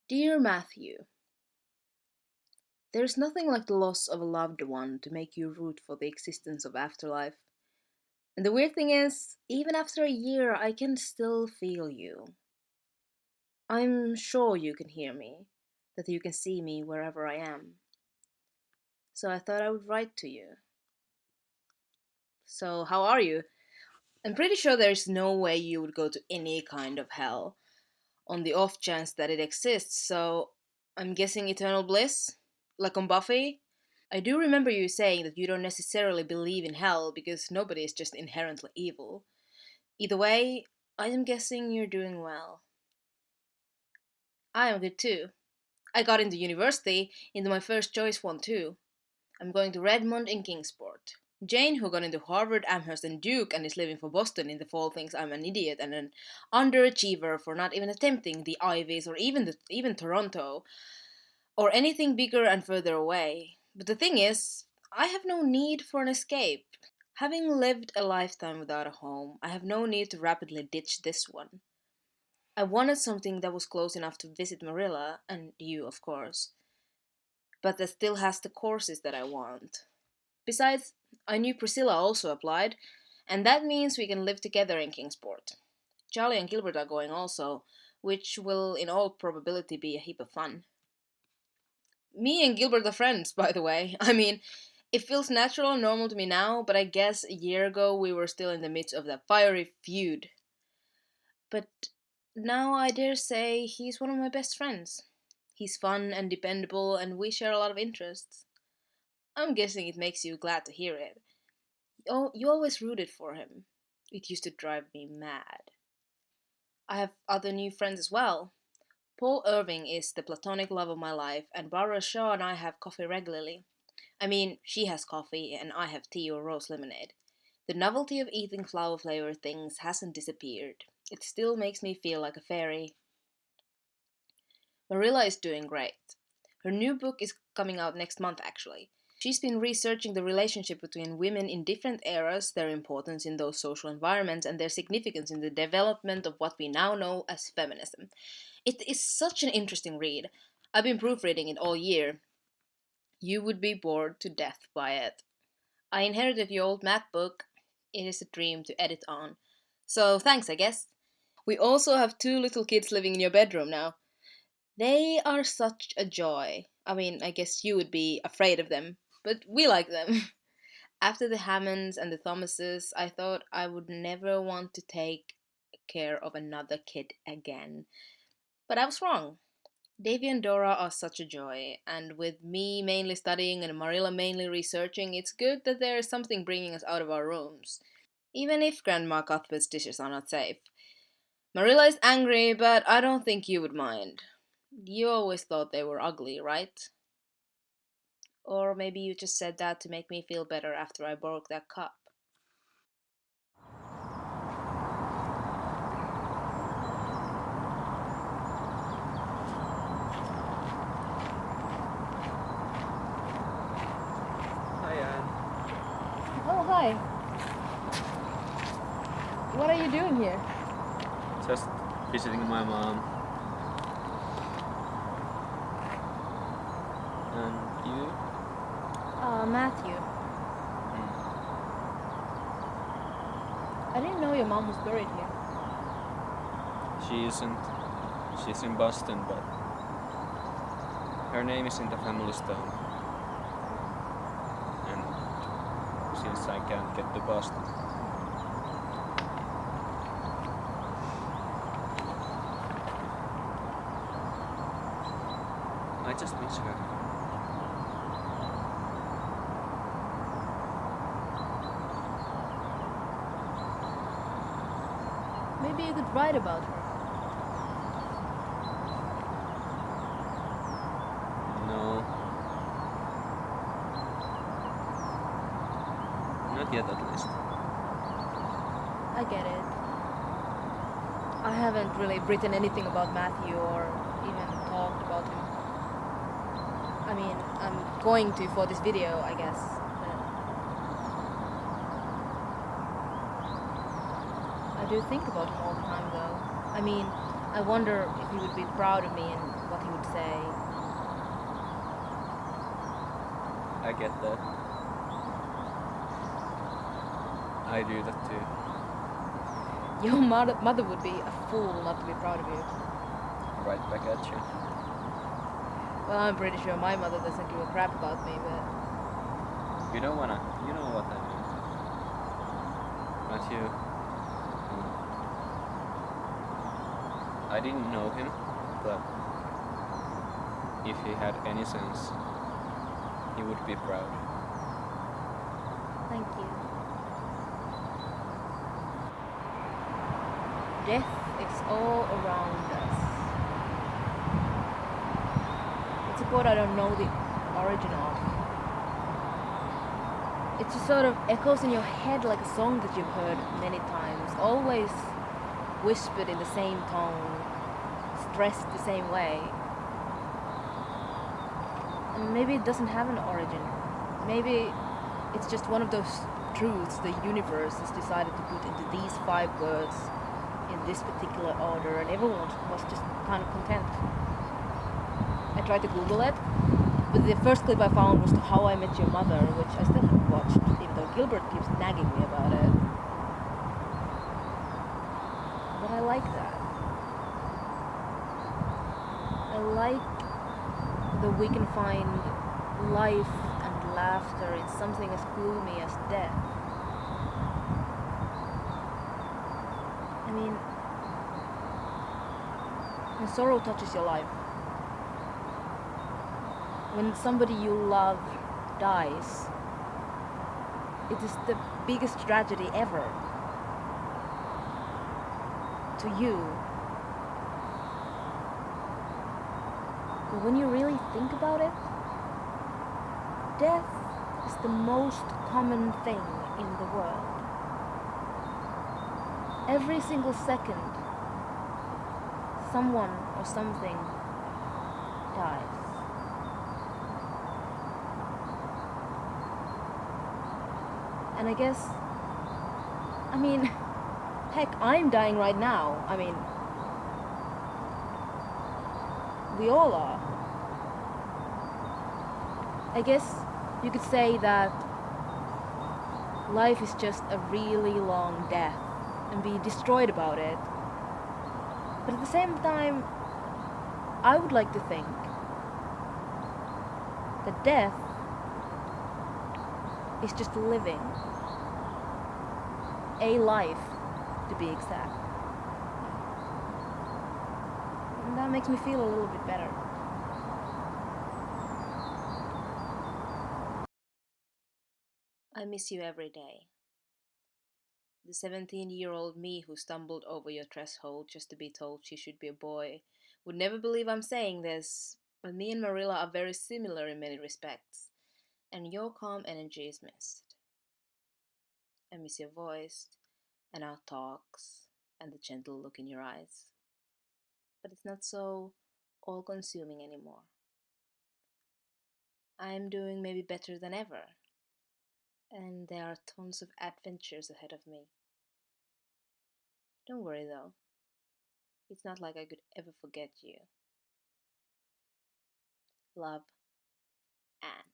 Dear Matthew, there's nothing like the loss of a loved one to make you root for the existence of afterlife. And the weird thing is, even after a year, I can still feel you. I'm sure you can hear me, that you can see me wherever I am. So I thought I would write to you. So, how are you? I'm pretty sure there's no way you would go to any kind of hell, on the off chance that it exists, so I'm guessing eternal bliss? Like on Buffy? I do remember you saying that you don't necessarily believe in hell because nobody is just inherently evil. Either way, I am guessing you're doing well. I am good too. I got into university, into my first choice one too. I'm going to Redmond in Kingsport. Jane, who got into Harvard, Amherst, and Duke and is living for Boston in the fall, thinks I'm an idiot and an underachiever for not even attempting the Ivies or even Toronto or anything bigger and further away. But the thing is, I have no need for an escape. Having lived a lifetime without a home, I have no need to rapidly ditch this one. I wanted something that was close enough to visit Marilla, and you, of course, but that still has the courses that I want. Besides, I knew Priscilla also applied, and that means we can live together in Kingsport. Charlie and Gilbert are going also, which will in all probability be a heap of fun. Me and Gilbert are friends, by the way. I mean, it feels natural and normal to me now, but I guess a year ago we were still in the midst of that fiery feud. But now I dare say he's one of my best friends. He's fun and dependable, and we share a lot of interests. I'm guessing it makes you glad to hear it. Oh, you always rooted for him. It used to drive me mad. I have other new friends as well. Paul Irving is the platonic love of my life, and Barbara Shaw and I have coffee regularly. I mean, she has coffee, and I have tea or rose lemonade. The novelty of eating flower flavored things hasn't disappeared. It still makes me feel like a fairy. Marilla is doing great. Her new book is coming out next month, actually. She's been researching the relationship between women in different eras, their importance in those social environments, and their significance in the development of what we now know as feminism. It is such an interesting read. I've been proofreading it all year. You would be bored to death by it. I inherited your old math book. It is a dream to edit on. So thanks, I guess. We also have two little kids living in your bedroom now. They are such a joy. I mean, I guess you would be afraid of them, but we like them. After the Hammonds and the Thomases, I thought I would never want to take care of another kid again. But I was wrong. Davy and Dora are such a joy, and with me mainly studying and Marilla mainly researching, it's good that there is something bringing us out of our rooms, even if Grandma Cuthbert's dishes are not safe. Marilla is angry, but I don't think you would mind. You always thought they were ugly, right? Or maybe you just said that to make me feel better after I broke that cup. Hi, Anne. Oh, hi. What are you doing here? Just visiting my mom. And you? Matthew. I didn't know your mom was buried here. She isn't. She's in Boston, but her name is in the family stone. And since I can't get to Boston, I just miss her. Maybe you could write about her. No. Not yet, at least. I get it. I haven't really written anything about Matthew or even talked about him. I mean, I'm going to for this video, I guess. I do think about him all the time, though. I mean, I wonder if he would be proud of me and what he would say. I get that. I do that too. Your mother would be a fool not to be proud of you. Right back at you. Well, I'm pretty sure my mother doesn't give a crap about me, but You know what I mean. Not you. I didn't know him, but if he had any sense, he would be proud. thank you. Death is all around us. It's a quote I don't know the origin of. It just sort of echoes in your head like a song that you've heard many times, always whispered in the same tone, stressed the same way. And maybe it doesn't have an origin. Maybe it's just one of those truths the universe has decided to put into these 5 words in this particular order, and everyone was just kind of content. I tried to Google it, but the first clip I found was How I Met Your Mother, which I still haven't watched, even though Gilbert keeps nagging me about it. But I like that. I like that we can find life and laughter in something as gloomy as death. I mean, when sorrow touches your life, when somebody you love dies, it is the biggest tragedy ever. To you. But when you really think about it, death is the most common thing in the world. Every single second, someone or something dies. And I guess, heck, I'm dying right now. We all are. I guess you could say that life is just a really long death and be destroyed about it. But at the same time, I would like to think that death is just living. A life, to be exact. And that makes me feel a little bit better. I miss you every day. The 17-year-old me who stumbled over your threshold just to be told she should be a boy would never believe I'm saying this, but me and Marilla are very similar in many respects, and your calm energy is missed. I miss your voice, and our talks, and the gentle look in your eyes. But it's not so all-consuming anymore. I'm doing maybe better than ever, and there are tons of adventures ahead of me. Don't worry though, it's not like I could ever forget you. Love, Anne.